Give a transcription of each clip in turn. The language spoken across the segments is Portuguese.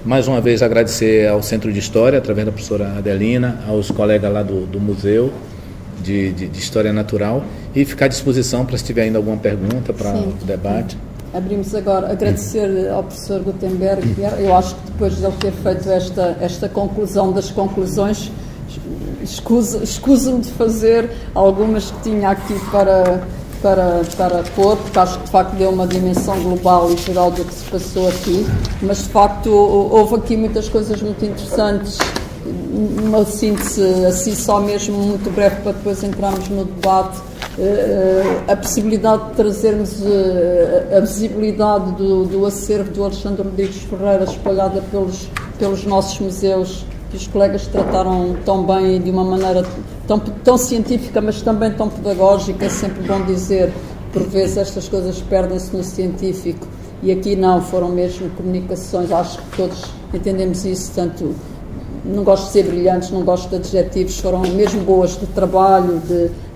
mais uma vez agradecer ao Centro de História, através da professora Adelina, aos colegas lá do Museu de História Natural, e ficar à disposição para se tiver ainda alguma pergunta para o debate. Abrimos agora, agradecer ao professor Gutenberg. Eu acho que depois de ele ter feito esta conclusão das conclusões, escuso-me de fazer algumas que tinha aqui para pôr, porque acho que de facto deu uma dimensão global e geral do que se passou aqui, mas de facto houve aqui muitas coisas muito interessantes, uma síntese assim só mesmo muito breve para depois entrarmos no debate. A possibilidade de trazermos a visibilidade do acervo do Alexandre Rodrigues Ferreira espalhada pelos nossos museus, que os colegas trataram tão bem, de uma maneira tão científica, mas também tão pedagógica. É sempre bom dizer, por vezes estas coisas perdem-se no científico, e aqui não, foram mesmo comunicações, acho que todos entendemos isso, tanto, não gosto de ser brilhantes, não gosto de adjetivos, foram mesmo boas de trabalho,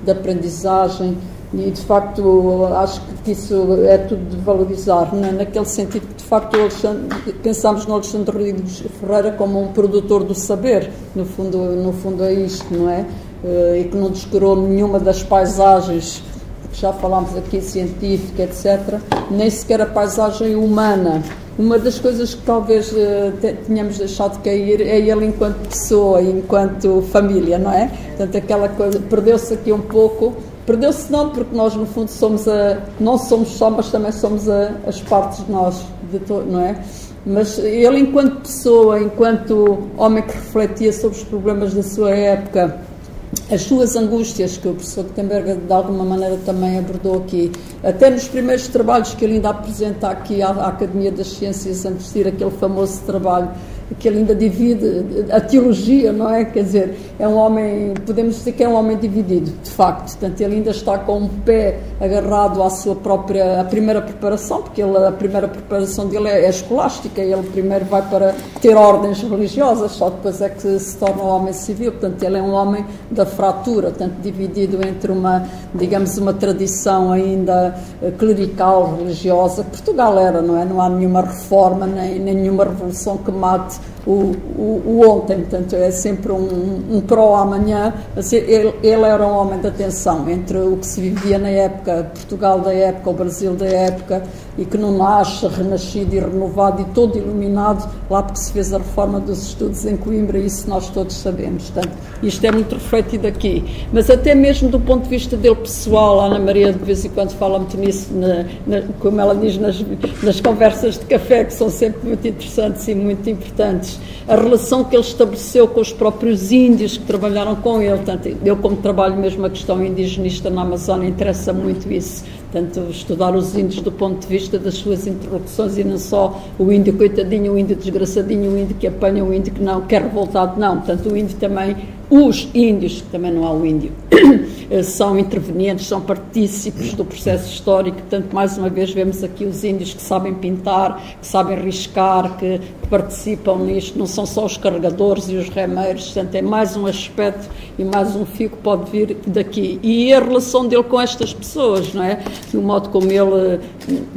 de aprendizagem, e de facto acho que isso é tudo de valorizar, naquele sentido que de facto pensamos no Alexandre Rodrigues Ferreira como um produtor do saber, no fundo é isto, não é? E que não descurou nenhuma das paisagens, que já falámos aqui, científica, etc., nem sequer a paisagem humana. Uma das coisas que talvez tenhamos deixado de cair é ele enquanto pessoa, enquanto família, não é? Portanto, aquela coisa, perdeu-se aqui um pouco, perdeu-se não, porque nós no fundo não somos só, mas também somos as partes de nós, não é? Mas ele enquanto pessoa, enquanto homem que refletia sobre os problemas da sua época, as suas angústias, que o professor Gutenberg de alguma maneira também abordou aqui, até nos primeiros trabalhos que ele ainda apresenta aqui à Academia das Ciências, antes de ir aquele famoso trabalho que ele ainda divide a teologia, não é? Quer dizer, é um homem, podemos dizer que é um homem dividido, de facto. Portanto, ele ainda está com um pé agarrado à sua própria, a primeira preparação, porque a primeira preparação dele é escolástica, ele primeiro vai para ter ordens religiosas, só depois é que se torna um homem civil. Portanto, ele é um homem da fratura, portanto, dividido entre uma tradição ainda clerical, religiosa. Portugal era, não é? Não há nenhuma reforma, nem nenhuma revolução que mate o ontem, portanto é sempre um pró-amanhã. Ele era um homem da tensão entre o que se vivia na época, Portugal da época, o Brasil da época, e que não nasce renascido e renovado e todo iluminado lá porque se fez a reforma dos estudos em Coimbra, isso nós todos sabemos. Portanto, isto é muito refletido aqui, mas até mesmo do ponto de vista dele pessoal, a Ana Maria de vez em quando fala muito nisso, como ela diz, nas conversas de café, que são sempre muito interessantes e muito importantes, a relação que ele estabeleceu com os próprios índios que trabalharam com ele. Portanto, eu, como trabalho mesmo a questão indigenista na Amazónia, interessa muito isso. Portanto, estudar os índios do ponto de vista das suas interlocuções, e não só o índio coitadinho, o índio desgraçadinho, o índio que apanha, o índio que não, que é revoltado, não. Portanto, o índio também, os índios, que também não há o índio, são intervenientes, são partícipes do processo histórico. Portanto, mais uma vez vemos aqui os índios que sabem pintar, que sabem riscar, que participam nisto, não são só os carregadores e os remeiros. Portanto, é mais um aspecto e mais um fio que pode vir daqui. E a relação dele com estas pessoas, não é? O modo como ele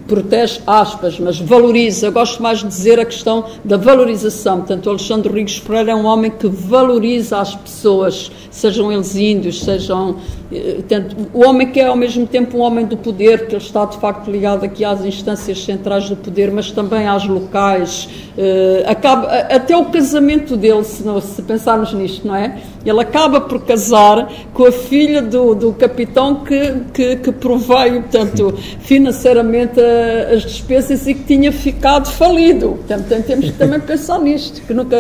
protege, aspas, mas valoriza. Eu gosto mais de dizer a questão da valorização. Portanto, o Alexandre Rodrigues Ferreira é um homem que valoriza as pessoas, sejam eles índios, sejam... Portanto, o homem que é ao mesmo tempo um homem do poder, que ele está de facto ligado aqui às instâncias centrais do poder, mas também às locais. Até o casamento dele, se pensarmos nisto, não é? Ele acaba por casar com a filha do capitão que proveio, portanto, financeiramente as despesas e que tinha ficado falido. Portanto, temos que também pensar nisto, que nunca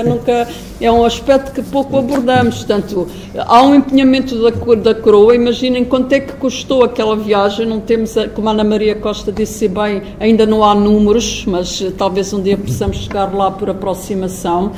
é um aspecto que pouco abordamos. Portanto, há um empenhamento da coroa. Imaginem quanto é que custou aquela viagem. Não temos, como a Ana Maria Costa disse bem, ainda não há números, mas talvez um dia possamos chegar lá por aproximação.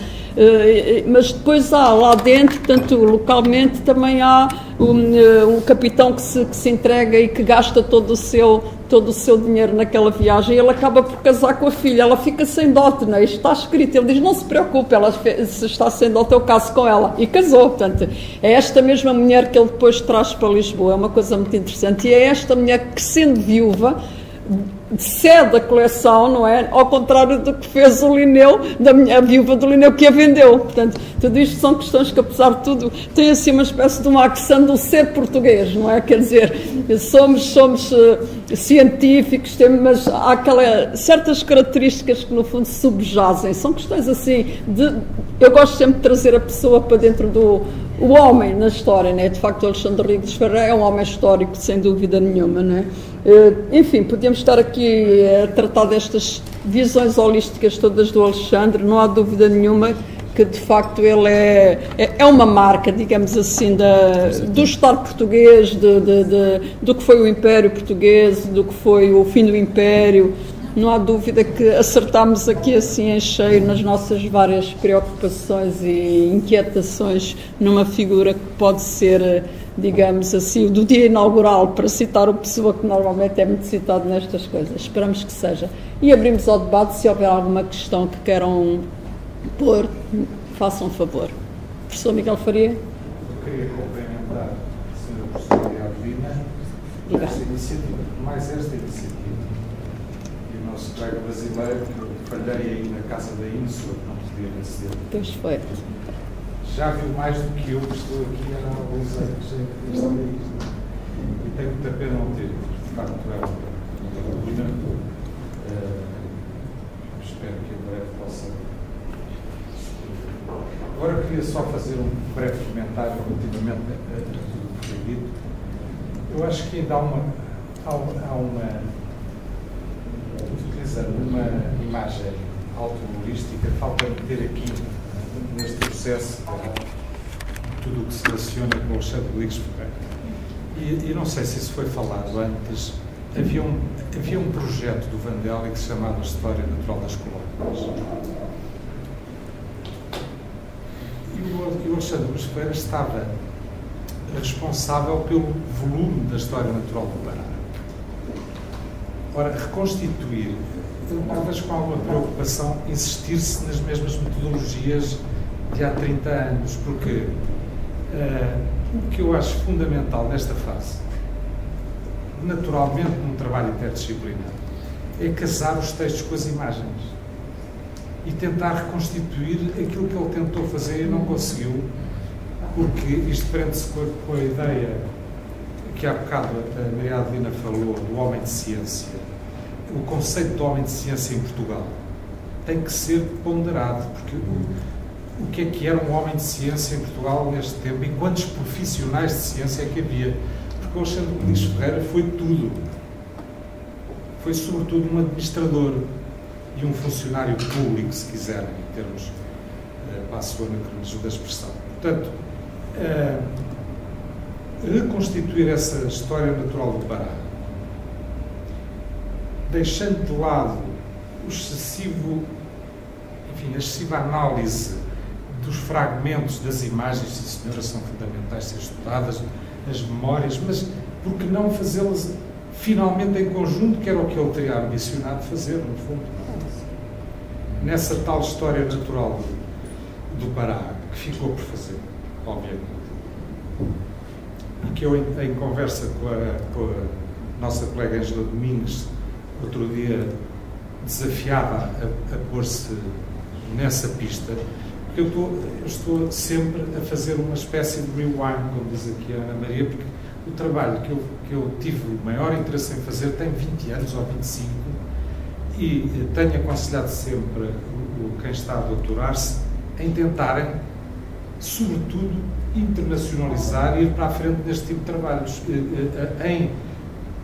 Mas depois há lá dentro, portanto, localmente também há um capitão que se entrega e que gasta todo o seu dinheiro naquela viagem, e ele acaba por casar com a filha. Ela fica sem dote, não é? Isto está escrito. Ele diz, não se preocupe, ela se está sem dote, eu caso com ela. E casou. Portanto, é esta mesma mulher que ele depois traz para Lisboa. É uma coisa muito interessante. E é esta mulher que, sendo viúva, cede a coleção, não é? Ao contrário do que fez o Linneu, a viúva do Linneu, que a vendeu. Portanto, tudo isto são questões que, apesar de tudo, têm assim uma espécie de uma accent do ser português, não é? Quer dizer, somos científicos, mas há certas características que, no fundo, subjazem. São questões assim eu gosto sempre de trazer a pessoa para dentro o homem na história, né? De facto, o Alexandre Rodrigues Ferreira é um homem histórico, sem dúvida nenhuma, né? Enfim, podíamos estar aqui a tratar destas visões holísticas todas do Alexandre, não há dúvida nenhuma que, de facto, ele é uma marca, digamos assim, do Estado português, do que foi o Império Português, do que foi o fim do Império. Não há dúvida que acertámos aqui assim em cheio nas nossas várias preocupações e inquietações numa figura que pode ser, digamos assim, do dia inaugural, para citar uma pessoa que normalmente é muito citado nestas coisas. Esperamos que seja. E abrimos ao debate. Se houver alguma questão que queiram pôr, façam favor. Professor Miguel Faria. Eu queria complementar a senhora professora Adelina esta iniciativa, mais esta iniciativa. E o nosso colega brasileiro, que eu falhei aí na casa da INSO, não podia vencer. Pois foi. Já viu mais do que eu, que estou aqui há alguns anos a estudar isto. E tenho muita pena não ter, de facto, ela Adelina. Espero que em breve possa. Agora eu queria só fazer um breve comentário relativamente a tudo que foi dito. Eu acho que ainda há uma utilizando uma imagem autohumorística, falta meter aqui neste processo tudo o que se relaciona com o Alexandre Rodrigues Ferreira. E não sei se isso foi falado antes, havia um projeto do Vandel que se chamava História Natural das Colónias. E o Alexandre Rodrigues Ferreira estava responsável pelo volume da História Natural do Pará. Ora, reconstituir, talvez com alguma preocupação, insistir-se nas mesmas metodologias de há 30 anos, porque o que eu acho fundamental nesta fase, naturalmente num trabalho interdisciplinar, é casar os textos com as imagens e tentar reconstituir aquilo que ele tentou fazer e não conseguiu, porque isto prende-se com a ideia que há bocado a Maria Adelina falou, do homem de ciência. O conceito do homem de ciência em Portugal tem que ser ponderado, porque o que era um homem de ciência em Portugal neste tempo e quantos profissionais de ciência é que havia? Porque o Alexandre Rodrigues Ferreira foi tudo. Foi sobretudo um administrador e um funcionário público, se quiserem, em termos passo o anacronismo da expressão. Portanto, reconstituir essa história natural do Pará, deixando de lado a excessiva análise dos fragmentos das imagens, sim senhora, são fundamentais ser estudadas, as memórias, mas por que não fazê-las finalmente em conjunto, que era o que ele teria ambicionado fazer, no fundo, nessa tal história natural do Pará, que ficou por fazer, obviamente. E que eu, em conversa com a nossa colega Ângela Domingues, outro dia desafiava a pôr-se nessa pista, porque eu estou sempre a fazer uma espécie de rewind, como diz aqui a Ana Maria, porque o trabalho que eu tive o maior interesse em fazer tem 20 anos ou 25 e tenho aconselhado sempre quem está a doutorar-se em tentarem, sobretudo, internacionalizar e ir para a frente neste tipo de trabalhos,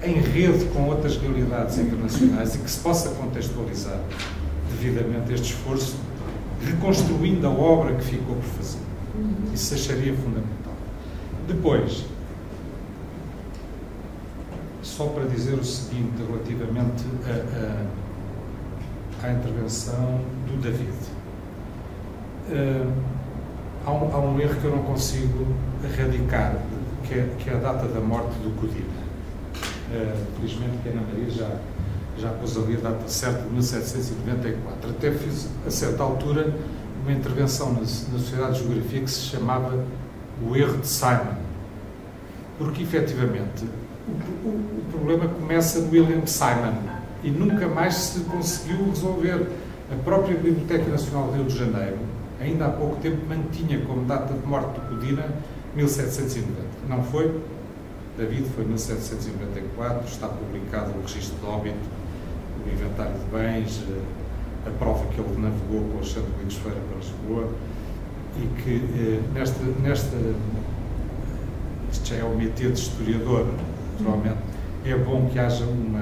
em rede com outras realidades internacionais e que se possa contextualizar devidamente este esforço, reconstruindo a obra que ficou por fazer. Isso acharia fundamental. Depois, só para dizer o seguinte relativamente à intervenção do David. Há um erro que eu não consigo erradicar, que é a data da morte do Codina. Felizmente que a Ana Maria já pôs ali a data certa de 1794. Até fiz, a certa altura, uma intervenção na Sociedade de Geografia que se chamava o erro de Simon. Porque, efetivamente, o problema começa no William Simon, e nunca mais se conseguiu resolver. A própria Biblioteca Nacional do Rio de Janeiro, ainda há pouco tempo, mantinha como data de morte do Codina 1790. Não foi? David, foi 1794, está publicado o registro de óbito, o inventário de bens, a prova que ele navegou com o Alexandre Domingos Ferreira para Lisboa, e que isto já é o métier de historiador, naturalmente, é bom que haja um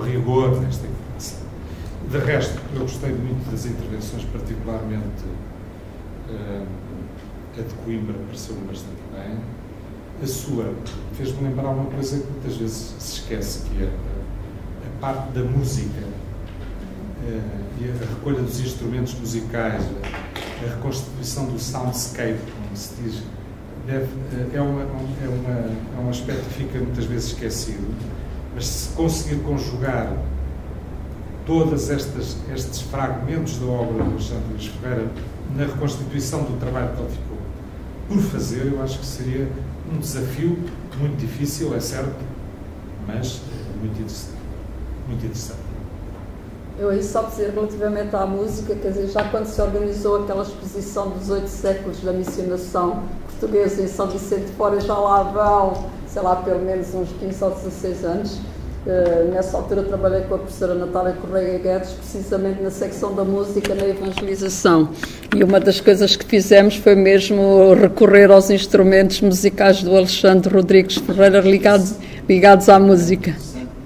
rigor nesta informação. De resto, eu gostei muito das intervenções, particularmente a de Coimbra pareceu-me bastante bem. A sua fez-me lembrar uma coisa que muitas vezes se esquece, que é a parte da música e a recolha dos instrumentos musicais, a reconstituição do soundscape, como se diz, é um aspecto que fica muitas vezes esquecido, mas se conseguir conjugar todos estes fragmentos da obra do Alexandre Domingos Ferreira na reconstituição do trabalho que ele ficou por fazer, eu acho que seria um desafio muito difícil, é certo, mas muito interessante. Muito interessante. Eu aí só dizer relativamente à música, quer dizer, já quando se organizou aquela exposição dos 8 séculos da missionação portuguesa em São Vicente de Fora, já lá vão, sei lá, pelo menos uns 15 ou 16 anos. Nessa altura trabalhei com a professora Natália Correia Guedes, precisamente na secção da música, na evangelização. E uma das coisas que fizemos foi mesmo recorrer aos instrumentos musicais do Alexandre Rodrigues Ferreira ligados à música.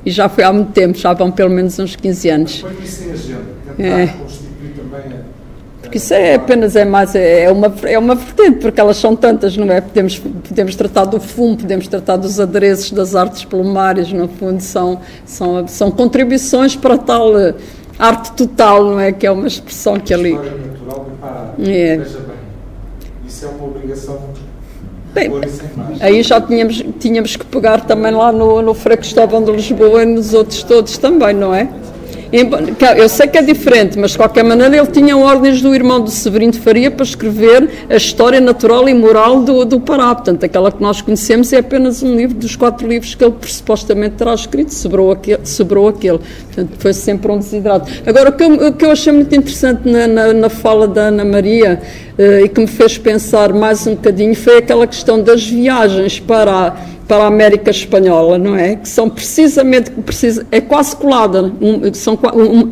E já foi há muito tempo, já vão pelo menos uns 15 anos. Foi isso em agenda, tentar constituir também porque isso é uma vertente, porque elas são tantas, não é? Podemos tratar do fumo, podemos tratar dos adereços das artes plumárias, no fundo são contribuições para tal arte total, não é? Que é uma expressão que ali... História natural veja bem, isso é uma obrigação. Bem, aí já tínhamos que pegar também lá no Frei Cristóvão de Lisboa e nos outros todos também, não é? Eu sei que é diferente, mas de qualquer maneira ele tinha ordens do irmão do Severino de Faria para escrever a história natural e moral do Pará. Portanto, aquela que nós conhecemos é apenas um livro dos 4 livros que ele supostamente terá escrito, sobrou aquele. Portanto, foi sempre um desidrato. Agora, o que eu achei muito interessante na fala da Ana Maria e que me fez pensar mais um bocadinho foi aquela questão das viagens para a América Espanhola, não é? Que são precisamente, é quase colada,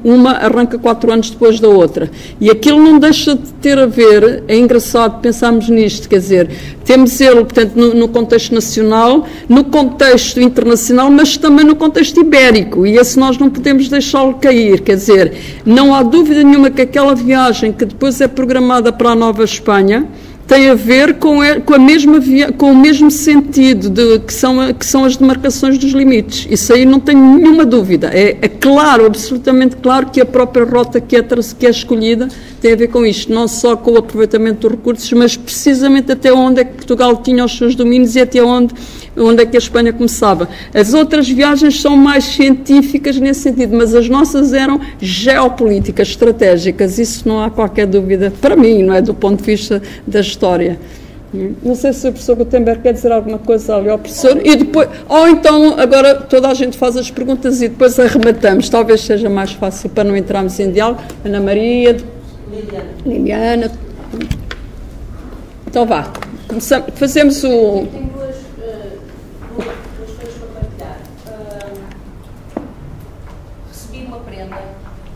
uma arranca 4 anos depois da outra. E aquilo não deixa de ter a ver, é engraçado pensarmos nisto, quer dizer, temos ele, portanto, no contexto nacional, no contexto internacional, mas também no contexto ibérico, e esse nós não podemos deixá-lo cair, quer dizer, não há dúvida nenhuma que aquela viagem que depois é programada para a Nova Espanha, tem a ver com o mesmo sentido que são as demarcações dos limites. Isso aí não tenho nenhuma dúvida. É claro, absolutamente claro, que a própria rota que é escolhida tem a ver com isto, não só com o aproveitamento dos recursos, mas precisamente até onde é que Portugal tinha os seus domínios e até onde é que a Espanha começava. As outras viagens são mais científicas nesse sentido, mas as nossas eram geopolíticas, estratégicas, isso não há qualquer dúvida, para mim, não é, do ponto de vista da história. Não sei se o professor Gutenberg quer dizer alguma coisa ali ao professor, e depois, ou então agora toda a gente faz as perguntas e depois arrematamos, talvez seja mais fácil para não entrarmos em diálogo. Ana Maria, Liliana. Então vá, fazemos o... Tenho duas coisas para partilhar. Recebi uma prenda,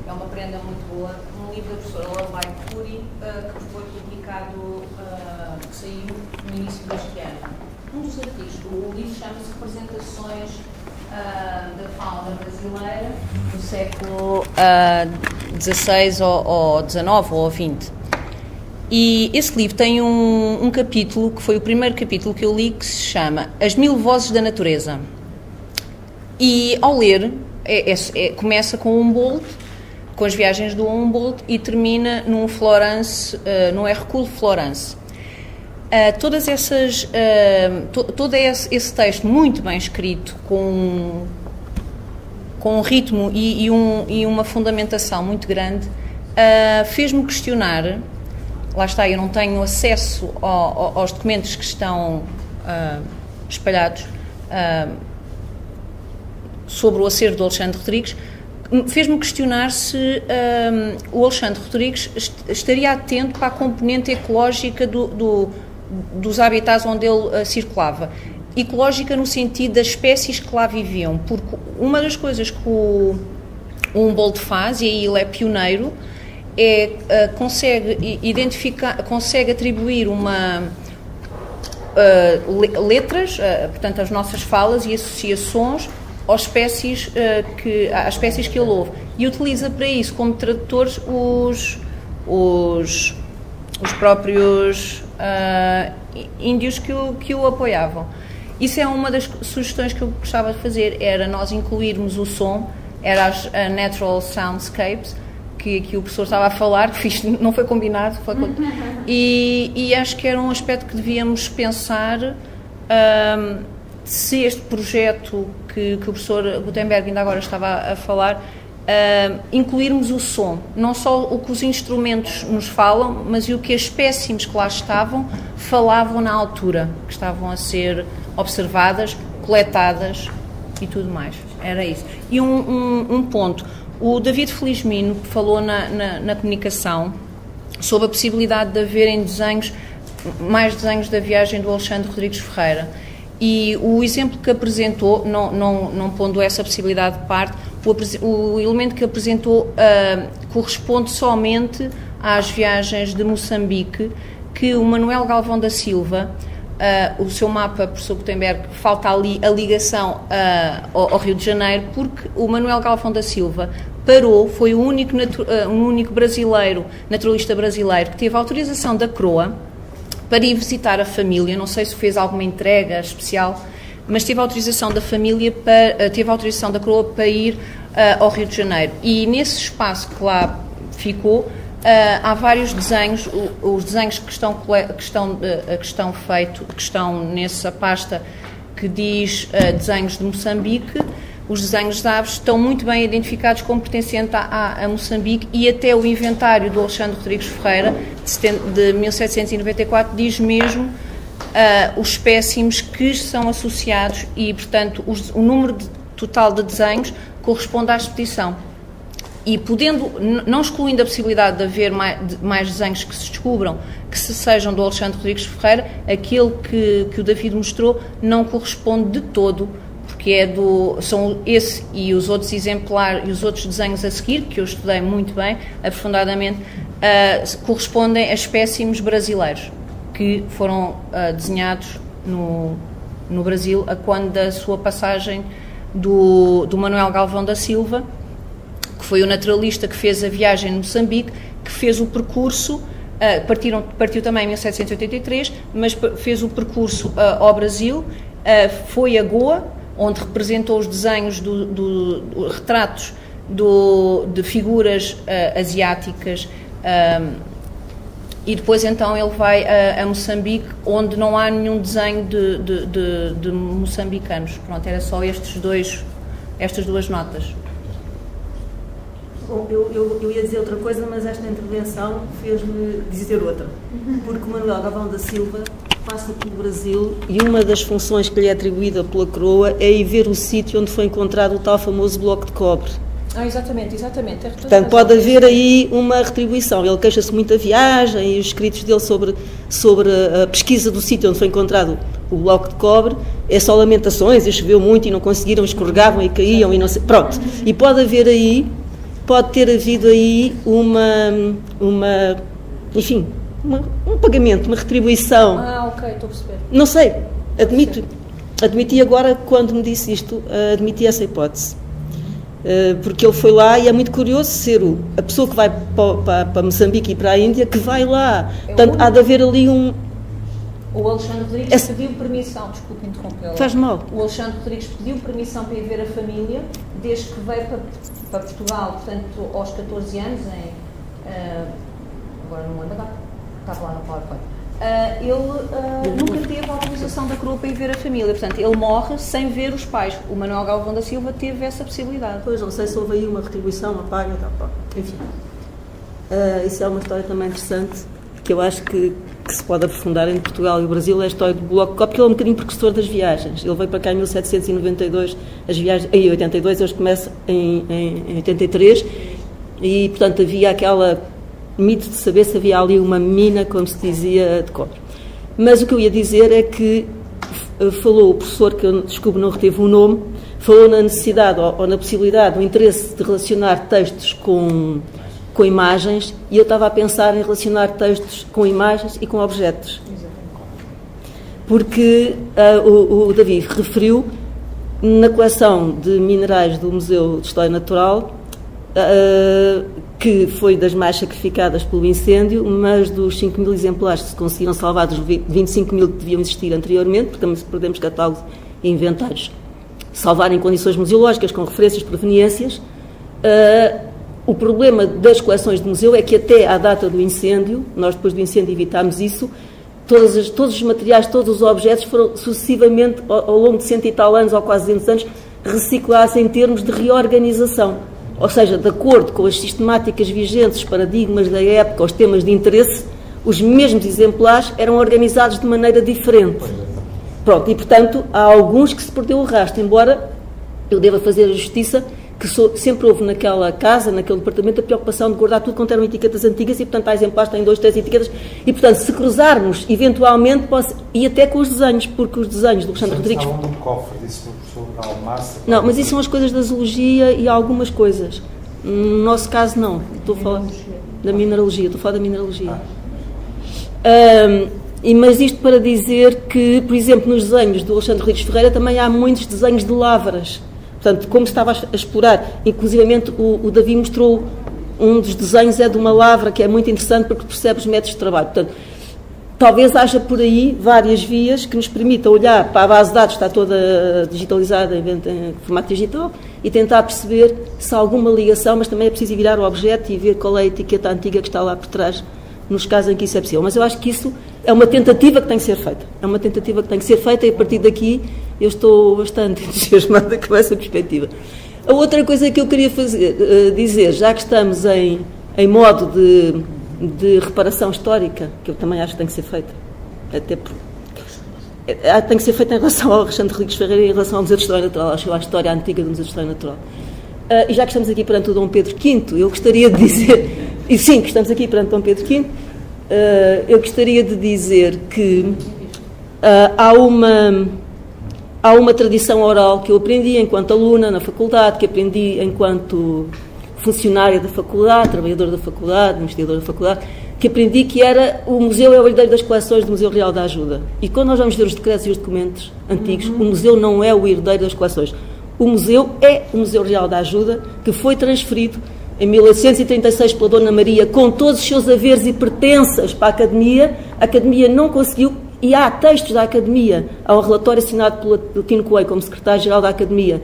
é uma prenda muito boa, um livro da professora Lorelai Cury, que foi publicado, que saiu no início deste ano. Um dos artigos, o livro chama-se Representações da Fauna Brasileira no século XVI ou XIX ou XX. E esse livro tem um capítulo, que foi o primeiro capítulo que eu li, que se chama As Mil Vozes da Natureza. E ao ler, começa com Humboldt, com as viagens do Humboldt, e termina num Florence, no Hercule Florence. Todo esse texto muito bem escrito, com um ritmo e uma fundamentação muito grande, fez-me questionar. Lá está, eu não tenho acesso aos documentos que estão espalhados sobre o acervo do Alexandre Rodrigues, fez-me questionar se o Alexandre Rodrigues estaria atento para a componente ecológica dos habitats onde ele circulava. Ecológica no sentido das espécies que lá viviam, porque uma das coisas que o Humboldt faz, e aí ele é pioneiro, consegue atribuir letras, portanto as nossas falas e associações às espécies que ele ouve, e utiliza para isso como tradutores os próprios índios que o apoiavam. Isso é uma das sugestões que eu gostava de fazer, era nós incluirmos o som, era as Natural Soundscapes, que o professor estava a falar, que não foi combinado, e acho que era um aspecto que devíamos pensar, se este projeto que o professor Gutenberg ainda agora estava a falar, incluirmos o som, não só o que os instrumentos nos falam, mas o que as espécimes que lá estavam falavam na altura, que estavam a ser observadas, coletadas e tudo mais. Era isso. E um ponto, o David Felizmino falou na comunicação sobre a possibilidade de haverem mais desenhos da viagem do Alexandre Rodrigues Ferreira. E o exemplo que apresentou, não pondo essa possibilidade de parte, o elemento que apresentou corresponde somente às viagens de Moçambique, que o Manuel Galvão da Silva, o seu mapa, professor Gutenberg, falta ali a ligação ao Rio de Janeiro, porque o Manuel Galvão da Silva foi o único brasileiro, naturalista brasileiro, que teve autorização da CROA para ir visitar a família. Não sei se fez alguma entrega especial, mas teve autorização da família, teve autorização da CROA para ir ao Rio de Janeiro. E nesse espaço que lá ficou, há vários desenhos, os desenhos que estão nessa pasta que diz desenhos de Moçambique. Os desenhos de aves estão muito bem identificados como pertencentes a Moçambique, e até o inventário do Alexandre Rodrigues Ferreira, de 1794, diz mesmo os espécimes que são associados e, portanto, o número total de desenhos corresponde à expedição. E não excluindo a possibilidade de haver mais desenhos que se descubram, que sejam do Alexandre Rodrigues Ferreira, aquele que o David mostrou não corresponde de todo, porque são esse e os outros exemplares e os outros desenhos a seguir, que eu estudei muito bem, aprofundadamente, correspondem a espécimes brasileiros, que foram desenhados no Brasil, a quando da sua passagem do Manuel Galvão da Silva, que foi o naturalista que fez a viagem em Moçambique, que fez o percurso, partiu também em 1783, mas fez o percurso ao Brasil, foi a Goa, onde representou os desenhos retratos de figuras asiáticas, e depois então ele vai a Moçambique, onde não há nenhum desenho de moçambicanos. Pronto, era só estas duas notas. Bom, eu ia dizer outra coisa, mas esta intervenção fez-me dizer outra, porque o Manuel Galvão da Silva passa pelo Brasil e uma das funções que lhe é atribuída pela CROA é ir ver o sítio onde foi encontrado o tal famoso bloco de cobre. Exatamente. Portanto, pode haver aí uma retribuição. Ele queixa-se muito da viagem e os escritos dele sobre a pesquisa do sítio onde foi encontrado o bloco de cobre é só lamentações, e choveu muito e não conseguiram, escorregavam e caíam e não sei. Pronto. E pode ter havido aí enfim, um pagamento, uma retribuição. Ok, estou a perceber. Não sei, admiti agora, quando me disse isto, admiti essa hipótese. Porque ele foi lá e é muito curioso ser a pessoa que vai para Moçambique e para a Índia, que vai lá. Portanto, há de haver ali O Alexandre Rodrigues pediu permissão, desculpe interrompê-la. Faz mal. O Alexandre Rodrigues pediu permissão para ir ver a família, desde que veio para Portugal, portanto, aos 14 anos, agora não me lembro, estava lá no PowerPoint. Ele nunca teve a autorização da CROA para ir ver a família, portanto, ele morre sem ver os pais. O Manuel Galvão da Silva teve essa possibilidade. Pois, não sei se houve aí uma retribuição, uma paga, enfim. Isso é uma história também interessante, que eu acho que que se pode aprofundar entre Portugal e o Brasil é a história do Bloco de Cobre, porque ele é um bocadinho precursor das viagens. Ele veio para cá em 1792, as viagens, em 82, eles começam em 83, e, portanto, havia aquela mito de saber se havia ali uma mina, como se dizia, de cobre. Mas o que eu ia dizer é que falou o professor, que eu desculpo, não reteve o nome, falou na necessidade ou na possibilidade, o interesse de relacionar textos com imagens, e eu estava a pensar em relacionar textos com imagens e com objetos. Porque o Davi referiu, na coleção de minerais do Museu de História Natural, que foi das mais sacrificadas pelo incêndio, mas dos 5.000 exemplares que se conseguiram salvar, dos 25.000 que deviam existir anteriormente, porque também perdemos catálogos e inventários, salvar em condições museológicas, com referências, proveniências. O problema das coleções de museu é que até à data do incêndio, nós depois do incêndio evitámos isso, todos os materiais, todos os objetos foram sucessivamente, ao longo de 100 e tal anos, ou quase 200 anos, reciclados em termos de reorganização. Ou seja, de acordo com as sistemáticas vigentes, os paradigmas da época, os temas de interesse, os mesmos exemplares eram organizados de maneira diferente. Pronto, e portanto, há alguns que se perdeu o rastro, embora eu deva fazer a justiça que sempre houve naquela casa, naquele departamento, a preocupação de guardar tudo quanto eram etiquetas antigas, e portanto há exemplares que têm 2, 3 etiquetas, e portanto se cruzarmos eventualmente, e até com os desenhos, porque os desenhos do Alexandre Rodrigues... Estavam no cofre, disse o professor Almassa. Não, mas isso são as coisas da zoologia e algumas coisas. No nosso caso não, estou a falar da mineralogia, mas isto para dizer que, por exemplo, nos desenhos do Alexandre Rodrigues Ferreira também há muitos desenhos de lavras. Portanto, como estava a explorar, inclusivamente o Davi mostrou um dos desenhos, é de uma lavra, que é muito interessante porque percebe os métodos de trabalho. Portanto, talvez haja por aí várias vias que nos permitam olhar para a base de dados, está toda digitalizada em formato digital, e tentar perceber se há alguma ligação, mas também é preciso virar o objeto e ver qual é a etiqueta antiga que está lá por trás, nos casos em que isso é possível. Mas eu acho que isso é uma tentativa que tem que ser feita. E a partir daqui eu estou bastante entusiasmada com essa perspectiva. A outra coisa que eu queria dizer, já que estamos em modo de reparação histórica, que eu também acho que tem que ser feita, até tem que ser feita em relação ao Alexandre Rodrigues Ferreira e em relação ao Museu de História Natural, acho que é a história antiga do Museu de História Natural. E já que estamos aqui perante o Dom Pedro V, eu gostaria de dizer, e sim, que estamos aqui perante Dom Pedro V, eu gostaria de dizer que há uma tradição oral que eu aprendi enquanto aluna na faculdade, que aprendi enquanto funcionária da faculdade, trabalhadora da faculdade, investigadora da faculdade, que aprendi que era o museu é o herdeiro das coleções do Museu Real da Ajuda. E quando nós vamos ver os decretos e os documentos antigos, o museu não é o herdeiro das coleções. O museu é o Museu Real da Ajuda, que foi transferido em 1836 pela Dona Maria, com todos os seus haveres e pertenças para a Academia. A Academia não conseguiu, e há textos da Academia, há um relatório assinado pelo Tino Coelho, como secretário-geral da Academia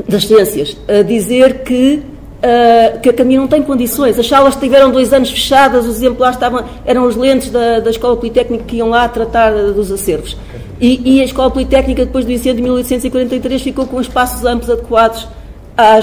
das Ciências, a dizer que a Academia não tem condições. As salas tiveram 2 anos fechadas, os exemplares eram os lentes da Escola Politécnica que iam lá tratar dos acervos. E a Escola Politécnica, depois do incêndio de 1843, ficou com espaços amplos adequados a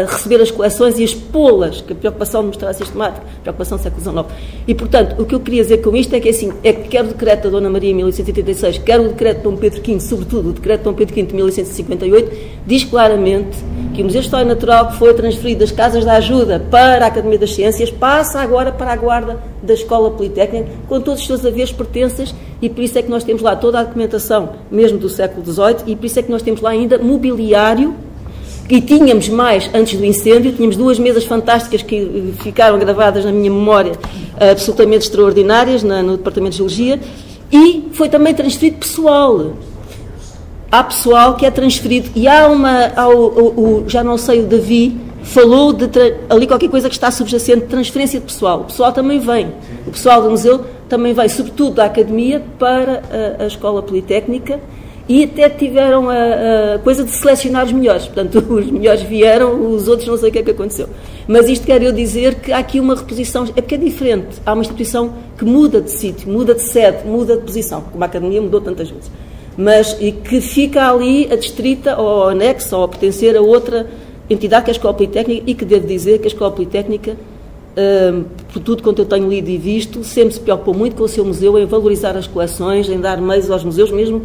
receber as coleções e a expô-las, que a preocupação de mostrar a sistemática, a preocupação do século XIX. E, portanto, o que eu queria dizer com isto é que, assim, é que quer o decreto da Dona Maria, em 1886, quer o decreto de Dom Pedro V, sobretudo o decreto de Dom Pedro V, de 1858, diz claramente que o Museu de História Natural, que foi transferido das Casas da Ajuda para a Academia das Ciências, passa agora para a guarda da Escola Politécnica, com todos os seus haveres, pertenças, e por isso é que nós temos lá toda a documentação, mesmo do século XVIII, e por isso é que nós temos lá ainda mobiliário, e tínhamos mais, antes do incêndio, tínhamos 2 mesas fantásticas que ficaram gravadas na minha memória, absolutamente extraordinárias, no Departamento de Geologia, e foi também transferido pessoal. Há pessoal que é transferido, e há já não sei, o Davi falou de ali qualquer coisa que está subjacente, transferência de pessoal. O pessoal também vem, o pessoal do museu também vem, sobretudo da Academia, para a Escola Politécnica, e até tiveram a coisa de selecionar os melhores. Portanto, os melhores vieram, os outros não sei o que é que aconteceu. Mas isto quer eu dizer que há aqui uma reposição, é porque é diferente. Há uma instituição que muda de sítio, muda de sede, muda de posição, como a Academia mudou tantas vezes. E que fica ali adstrita ou anexa ou a pertencer a outra entidade, que é a Escola Politécnica, e que devo dizer que a Escola Politécnica por tudo quanto eu tenho lido e visto, sempre se preocupou muito com o seu museu em valorizar as coleções, em dar meios aos museus, mesmo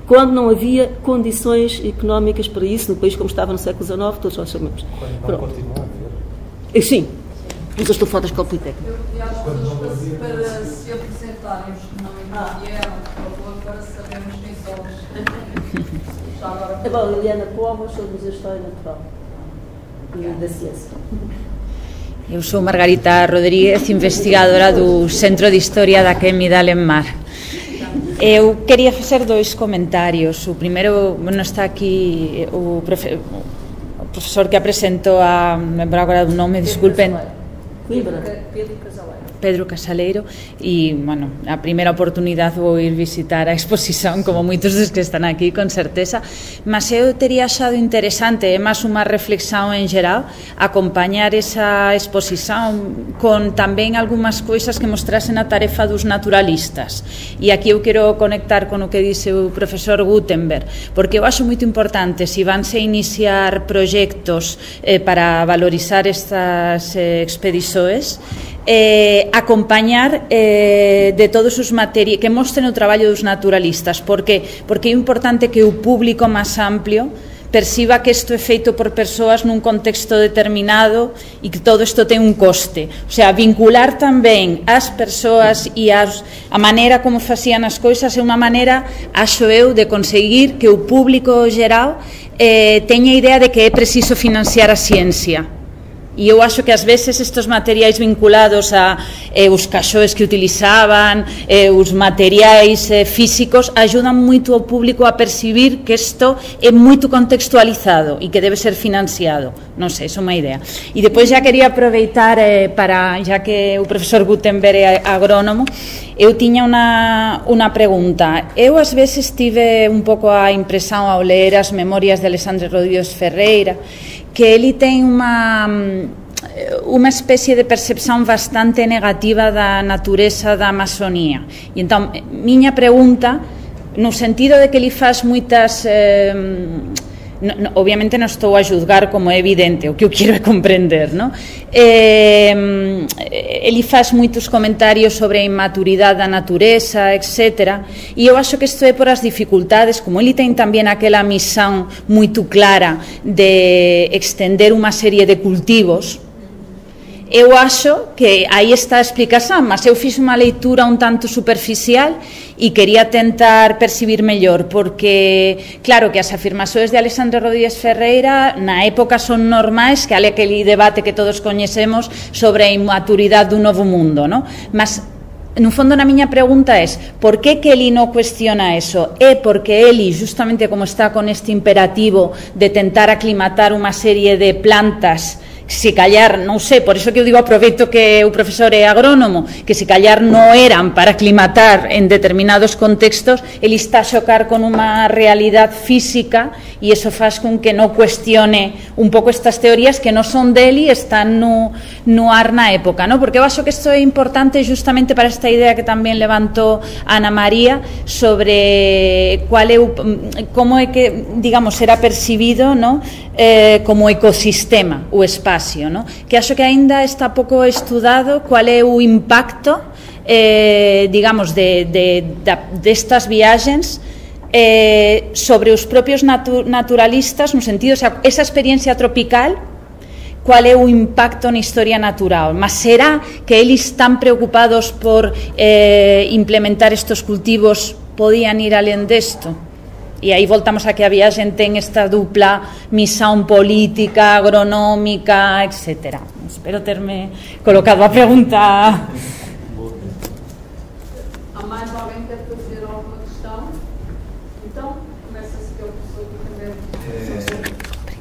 quando não havia condições económicas para isso, no país como estava no século XIX, todos nós sabemos. Quando não continua a haver. Sim, mas eu estou fora da Escola Politécnica. Eu pedi às pessoas para se apresentarem, os que não vieram, por favor, para sabermos quem somos. Já agora. Bom, Liliana Povas, sou do Museu de História Natural e da Ciência. Eu sou Margarita Rodríguez, investigadora do Centro de História da Academia de Alemar. Eu queria fazer 2 comentários. O primeiro, não está aqui o professor que apresentou a... não lembro agora do nome, desculpem. Pedro Casaleiro, e, bueno, a primeira oportunidade vou ir visitar a exposición, como moitos dos que están aquí, con certeza, mas eu teria achado interesante, é máis unha reflexión en geral, acompañar esa exposición con tamén algunhas cousas que mostrasen a tarefa dos naturalistas. E aquí eu quero conectar con o que dice o profesor Gutenberg, porque eu acho moito importante, se vanse iniciar proxectos para valorizar estas expedições, acompañar de todos os materiais que mostren o traballo dos naturalistas, porque é importante que o público máis amplio perciba que isto é feito por persoas nun contexto determinado e que todo isto ten un coste. O sea, vincular tamén as persoas e a maneira como facían as cousas é unha maneira, acho eu, de conseguir que o público geral teña idea de que é preciso financiar a ciencia. E eu acho que ás veces estes materiais vinculados a os caixoes que utilizaban, os materiais físicos, ajudan moito ao público a percibir que isto é moito contextualizado e que debe ser financiado. Non sei, é unha idea. E depois já quería aproveitar para, já que o profesor Gutenberg é agrónomo, eu tiña unha pregunta. Eu ás veces tive un pouco a impresión ao ler as memorias de Alexandre Rodríguez Ferreira, que ele ten unha especie de percepción bastante negativa da natureza da Amazonía. E entón, miña pregunta, no sentido de que ele faz moitas... obviamente non estou a juzgar, como é evidente, o que eu quero é comprender, non? Ele faz moitos comentarios sobre a inmaturidade da natureza, etc. E eu acho que isto é por as dificultades, como ele ten tamén aquela misión moito clara de extender unha serie de cultivos. Eu acho que aí está a explicación, mas eu fiz unha leitura un tanto superficial e quería tentar percibir mellor, porque claro que as afirmacións de Alexandre Rodríguez Ferreira na época son normais, que hai aquele debate que todos coñecemos sobre a inmaturidade do novo mundo, non? Mas no fondo na miña pregunta é, por que ele non cuestiona eso? É porque ele, justamente como está con este imperativo de tentar aclimatar unha serie de plantas, se callar, non sei, por iso que eu digo, aproveito que o profesor é agrónomo, que se callar non eran para aclimatar en determinados contextos, ele está a xocar con unha realidade física e iso faz con que non cuestione un pouco estas teorías que non son dele e están no ar na época, non? Porque eu acho que isto é importante justamente para esta idea que tamén levantou Ana María sobre cual é como é que, digamos, será percibido, non? Como ecosistema o espacio, ¿no? Que acho que aínda está pouco estudado cual é o impacto digamos destas viaxes sobre os propios naturalistas, no sentido, o sea, esa experiencia tropical, cual é o impacto na historia natural. Mas será que eles están preocupados por implementar estes cultivos, podían ir alén desto? E aí voltamos a que a viaxen ten esta dupla misión política, agronómica, etc. Espero terme colocado a pregunta. Há mais alguém que quer fazer alguma questão? Então, começa-se pelo professor Gutenberg.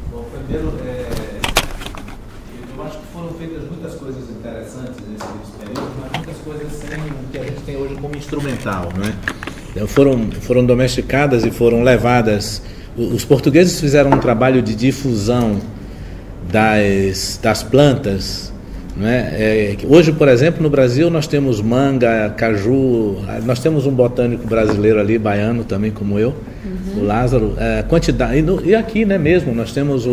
Bom, primeiro, eu acho que foram feitas muitas coisas interessantes nesse período, mas muitas coisas sem o que a gente tem hoje como instrumental, não é? Foram domesticadas e foram levadas. Os portugueses fizeram um trabalho de difusão das plantas, né? Hoje, por exemplo, no Brasil nós temos manga, caju, nós temos um botânico brasileiro ali, baiano também como eu, o Lázaro, quantidade, e aqui, né, mesmo nós temos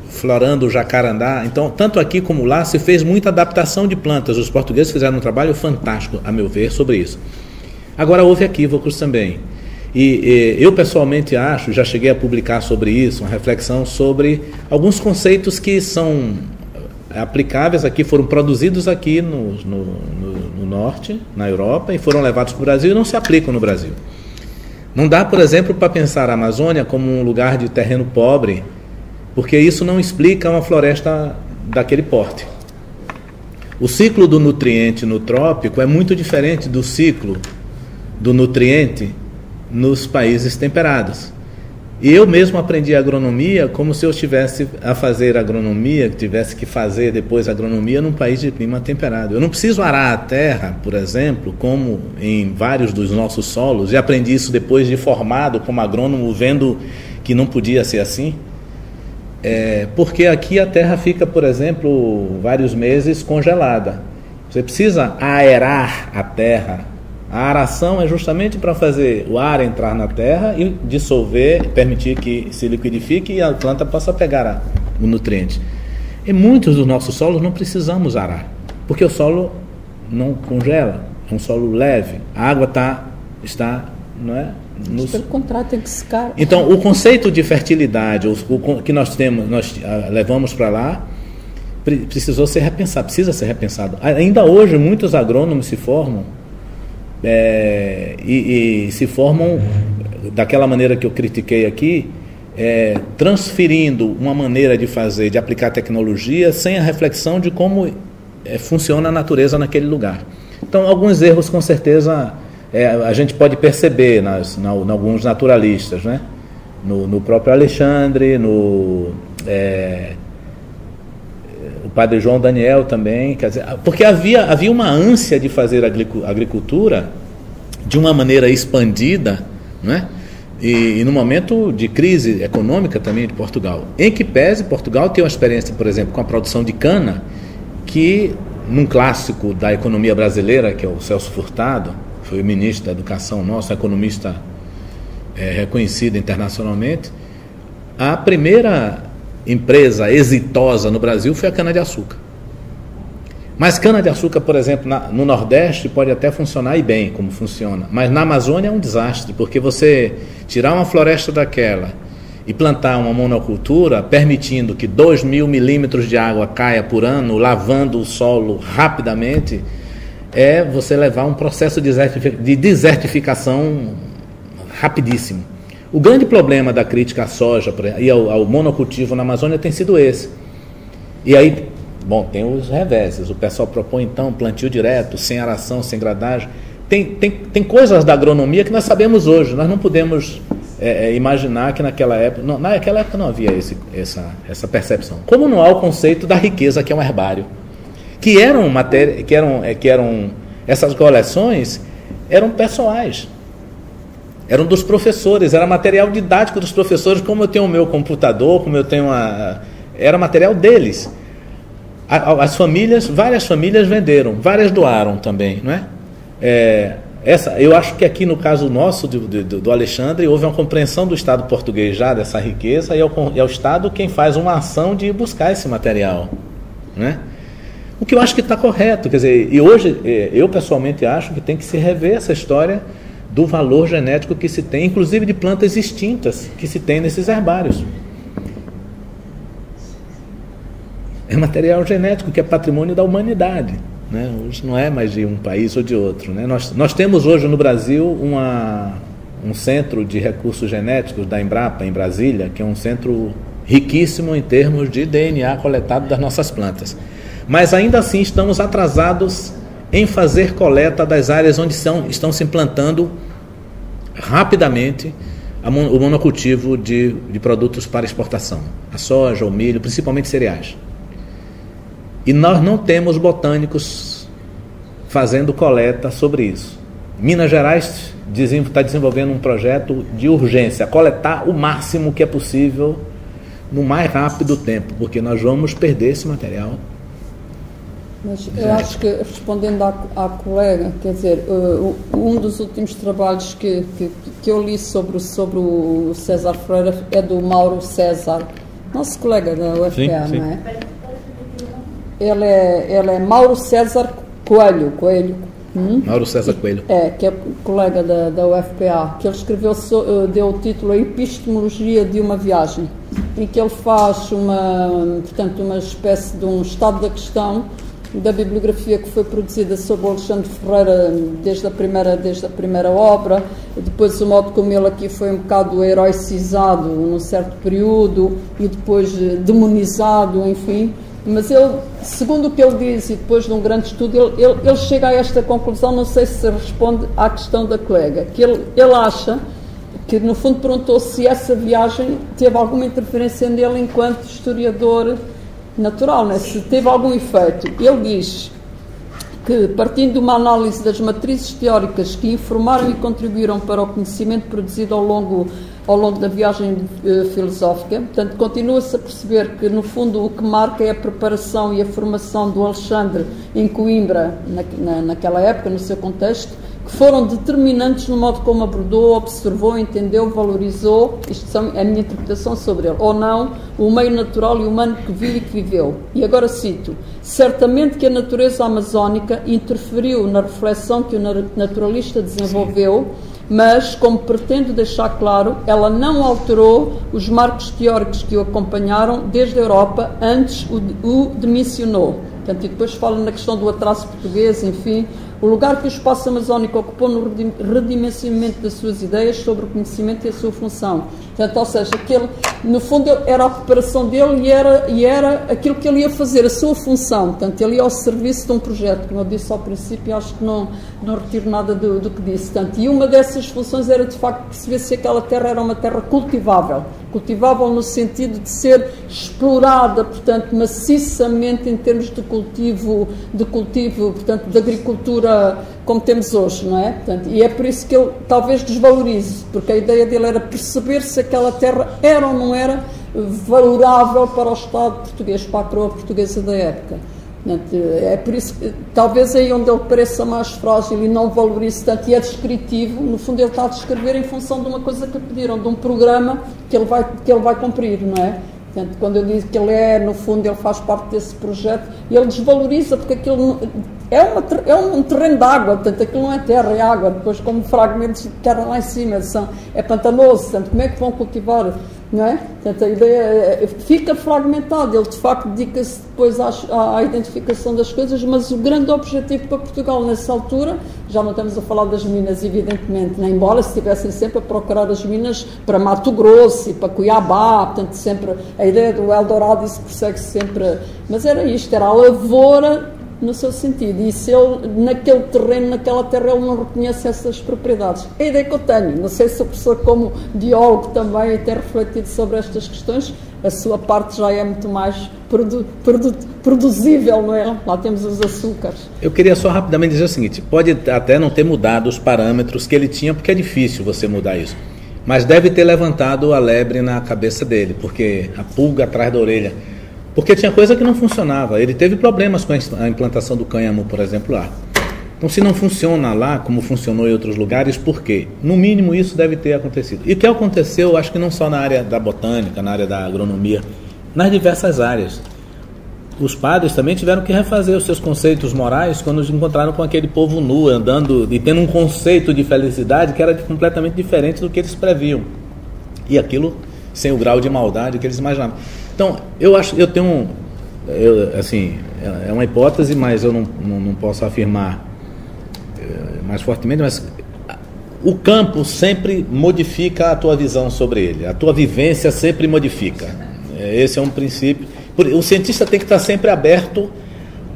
florando o jacarandá. Então, tanto aqui como lá, se fez muita adaptação de plantas. Os portugueses fizeram um trabalho fantástico, a meu ver, sobre isso. Agora, houve equívocos também. E eu, pessoalmente, acho, já cheguei a publicar sobre isso, uma reflexão sobre alguns conceitos que são aplicáveis aqui, foram produzidos aqui no norte, na Europa, e foram levados para o Brasil e não se aplicam no Brasil. Não dá, por exemplo, para pensar a Amazônia como um lugar de terreno pobre, porque isso não explica uma floresta daquele porte. O ciclo do nutriente no trópico é muito diferente do ciclo do nutriente nos países temperados. E eu mesmo aprendi agronomia como se eu estivesse a fazer agronomia, tivesse que fazer depois agronomia num país de clima temperado. Eu não preciso arar a terra, por exemplo, como em vários dos nossos solos, e aprendi isso depois de formado como agrônomo, vendo que não podia ser assim. Porque aqui a terra fica, por exemplo, vários meses congelada. Você precisa aerar a terra. A aração é justamente para fazer o ar entrar na terra e dissolver, permitir que se liquidifique e a planta possa pegar o nutriente. Em muitos dos nossos solos não precisamos arar, porque o solo não congela, é um solo leve, a água está, não é? Pelo contrário, tem que secar. Então, o conceito de fertilidade o que nós levamos para lá, precisa ser repensado. Ainda hoje, muitos agrônomos se formam e se formam daquela maneira que eu critiquei aqui, transferindo uma maneira de fazer, de aplicar tecnologia sem a reflexão de como funciona a natureza naquele lugar. Então, alguns erros com certeza a gente pode perceber em alguns naturalistas, né? No próprio Alexandre, o padre João Daniel também, quer dizer, porque havia uma ânsia de fazer agricultura de uma maneira expandida, não é? E no momento de crise econômica também de Portugal, em que pese Portugal tem uma experiência, por exemplo, com a produção de cana, que num clássico da economia brasileira, que é o Celso Furtado, foi o ministro da Educação nosso, economista reconhecido internacionalmente, a primeira empresa exitosa no Brasil foi a cana-de-açúcar. Mas cana-de-açúcar, por exemplo, no Nordeste pode até funcionar e bem, como funciona, mas na Amazônia é um desastre, porque você tirar uma floresta daquela e plantar uma monocultura, permitindo que 2.000 milímetros de água caia por ano, lavando o solo rapidamente, você levar um processo de desertificação rapidíssimo. O grande problema da crítica à soja e ao monocultivo na Amazônia tem sido esse. E aí, tem os reveses. O pessoal propõe, então, plantio direto, sem aração, sem gradagem. Tem coisas da agronomia que nós sabemos hoje. Nós não podemos imaginar que naquela época não havia essa percepção. Como não há o conceito da riqueza, que é um herbário. Essas coleções eram pessoais. Eram dos professores, era material didático dos professores, como eu tenho o meu computador, como eu tenho era material deles. Várias famílias venderam, várias doaram também, não é? Eu acho que aqui no caso nosso, do Alexandre, houve uma compreensão do Estado português já dessa riqueza, e é o Estado quem faz uma ação de buscar esse material, né? O que eu acho que está correto, quer dizer, e hoje eu pessoalmente acho que tem que se rever essa história do valor genético que se tem, inclusive de plantas extintas que se tem nesses herbários. É material genético que é patrimônio da humanidade, né? Hoje não é mais de um país ou de outro, né? Nós temos hoje no Brasil um centro de recursos genéticos da Embrapa, em Brasília, que é um centro riquíssimo em termos de DNA coletado das nossas plantas. Mas ainda assim estamos atrasados em fazer coleta das áreas onde estão se implantando rapidamente o monocultivo de produtos para exportação, a soja, o milho, principalmente cereais. E nós não temos botânicos fazendo coleta sobre isso. Minas Gerais está desenvolvendo um projeto de urgência, coletar o máximo que é possível no mais rápido tempo, porque nós vamos perder esse material. Mas eu acho que, respondendo à colega, quer dizer, um dos últimos trabalhos que eu li sobre o César Freire é do Mauro César, nosso colega da UFPA, sim, sim. Não é? Ele é Mauro César Coelho. Mauro César Coelho. Que é colega da UFPA, que ele escreveu, deu o título A Epistemologia de uma Viagem, em que ele faz uma espécie de um estado da questão da bibliografia que foi produzida sobre o Alexandre Ferreira desde a primeira obra, depois o modo como ele aqui foi um bocado heroicizado num certo período e depois demonizado, enfim. Mas ele, segundo o que ele diz, e depois de um grande estudo, ele chega a esta conclusão, não sei se responde à questão da colega, que ele acha que, no fundo, perguntou se essa viagem teve alguma interferência nele enquanto historiador natural, né? Se teve algum efeito. Ele diz que, partindo de uma análise das matrizes teóricas que informaram e contribuíram para o conhecimento produzido ao longo da viagem filosófica, portanto, continua-se a perceber que, no fundo, o que marca é a preparação e a formação do Alexandre em Coimbra, naquela época, no seu contexto, que foram determinantes no modo como abordou, observou, entendeu, valorizou, isto é a minha interpretação sobre ele, ou não, o meio natural e humano que viu e que viveu. E agora cito: certamente que a natureza amazónica interferiu na reflexão que o naturalista desenvolveu, mas, como pretendo deixar claro, ela não alterou os marcos teóricos que o acompanharam desde a Europa, antes o demissionou. Portanto, e depois fala na questão do atraso português, enfim, o lugar que o espaço amazónico ocupou no redimensionamento das suas ideias sobre o conhecimento e a sua função. Portanto, ou seja, no fundo era a preparação dele e era aquilo que ele ia fazer, a sua função. Portanto, ele ia ao serviço de um projeto, como eu disse ao princípio, acho que não retiro nada do que disse. Portanto, e uma dessas funções era, de facto, perceber se aquela terra era uma terra cultivável no sentido de ser explorada, portanto, maciçamente em termos de cultivo, portanto, de agricultura como temos hoje, não é? Portanto, e é por isso que ele talvez desvalorize, porque a ideia dele era perceber se aquela terra era ou não era valorável para o Estado português, para a coroa portuguesa da época. É por isso que talvez aí onde ele pareça mais frágil e não valorize tanto e é descritivo, no fundo ele está a descrever em função de uma coisa que lhe pediram, de um programa que ele vai cumprir, não é? Portanto, quando eu digo que ele no fundo ele faz parte desse projeto, e ele desvaloriza porque aquilo é um terreno de água, portanto aquilo não é terra, é água, depois como fragmentos de terra lá em cima, é pantanoso, portanto como é que vão cultivar, não é? Portanto a ideia fica fragmentada, ele de facto dedica-se depois à identificação das coisas, mas o grande objetivo para Portugal nessa altura, já não estamos a falar das minas evidentemente, nem embora se estivessem sempre a procurar as minas para Mato Grosso e para Cuiabá, portanto sempre a ideia do Eldorado, isso persegue sempre, mas era isto, era a lavoura no seu sentido, e se ele naquele terreno, naquela terra, ele não reconhece essas propriedades. É a ideia que eu tenho, não sei se o professor como biólogo também tem refletido sobre estas questões, a sua parte já é muito mais produzível, não é? Lá temos os açúcares. Eu queria só rapidamente dizer o seguinte, pode até não ter mudado os parâmetros que ele tinha, porque é difícil você mudar isso, mas deve ter levantado a lebre na cabeça dele, porque a pulga atrás da orelha, porque tinha coisa que não funcionava. Ele teve problemas com a implantação do cânhamo, por exemplo, lá. Então, se não funciona lá, como funcionou em outros lugares, por quê? No mínimo, isso deve ter acontecido. E o que aconteceu, acho que não só na área da botânica, na área da agronomia, nas diversas áreas. Os padres também tiveram que refazer os seus conceitos morais quando se encontraram com aquele povo nu, andando e tendo um conceito de felicidade que era completamente diferente do que eles previam. E aquilo sem o grau de maldade que eles imaginavam. Então, assim, é uma hipótese, mas eu não posso afirmar mais fortemente, mas o campo sempre modifica a tua visão sobre ele, a tua vivência sempre modifica. Esse é um princípio. O cientista tem que estar sempre aberto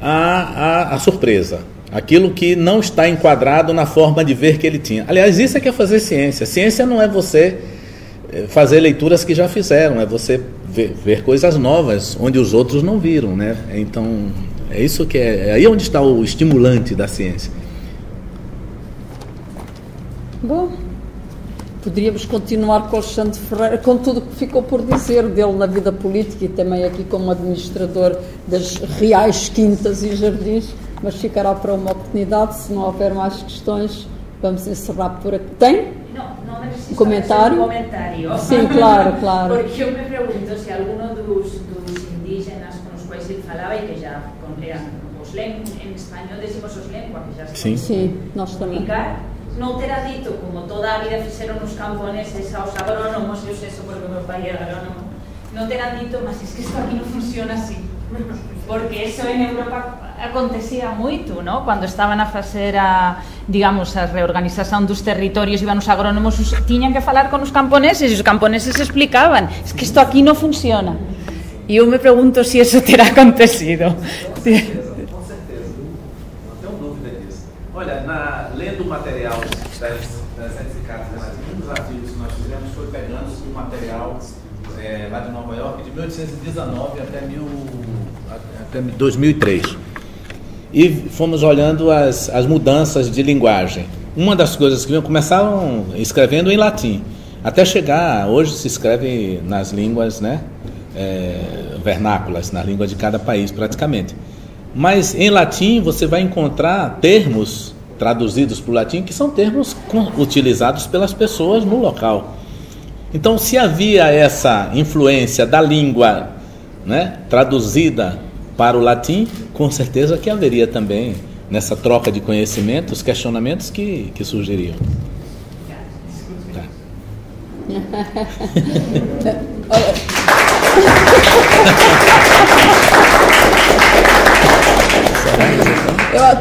à surpresa, aquilo que não está enquadrado na forma de ver que ele tinha. Aliás, isso é que é fazer ciência. Ciência não é você fazer leituras que já fizeram, é você ver coisas novas onde os outros não viram, né? Então, é isso que é aí onde está o estimulante da ciência. Bom, poderíamos continuar com Alexandre Ferreira, com tudo o que ficou por dizer dele na vida política e também aqui como administrador das reais quintas e jardins, mas ficará para uma oportunidade. Se não houver mais questões, vamos encerrar por aqui. Tem? Não, preciso comentário? fazer um comentário. Sim, claro, claro. Porque eu me pergunto se alguno dos indígenas com os quais ele falava, e que já eram os em espanhol decimos os lenguas, que já se Sim, nós também. Non terá dito, como toda a vida fixeron os camponeses aos agrónomos, eu sei eso porque o meu pai era agrónomo, non terá dito, mas es que isto aquí non funciona así. Porque eso en Europa acontecía moito, ¿no? Cando estaban a facer digamos, a reorganización dos territorios, iban os agrónomos, tiñan que falar con os camponeses, e os camponeses explicaban, es que isto aquí non funciona. E eu me pregunto se eso terá acontecido. Com certeza, não tenho dúvida disso. Olha, lendo o material das certificadas relativas, um dos artigos que nós fizemos foi pegando o material lá de Nova York de 1819 até 2003. E fomos olhando as mudanças de linguagem. Uma das coisas que começaram escrevendo em latim, até chegar, hoje se escreve nas línguas, né, vernáculas, na língua de cada país praticamente. Mas em latim você vai encontrar termos traduzidos para o latim que são termos utilizados pelas pessoas no local. Então, se havia essa influência da língua, né, traduzida para o latim, com certeza que haveria também, nessa troca de conhecimentos, questionamentos que surgiriam. Tá.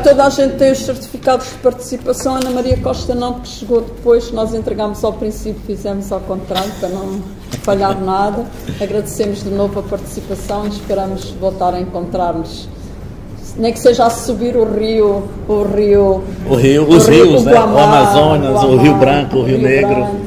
Toda a gente tem os certificados de participação. Ana Maria Costa não, porque chegou depois. Nós entregámos ao princípio, fizemos ao contrário para não falhar nada. Agradecemos de novo a participação e esperamos voltar a encontrar-nos, nem que seja a subir os rios, né? O Amazonas, o Rio Branco, o Rio Negro.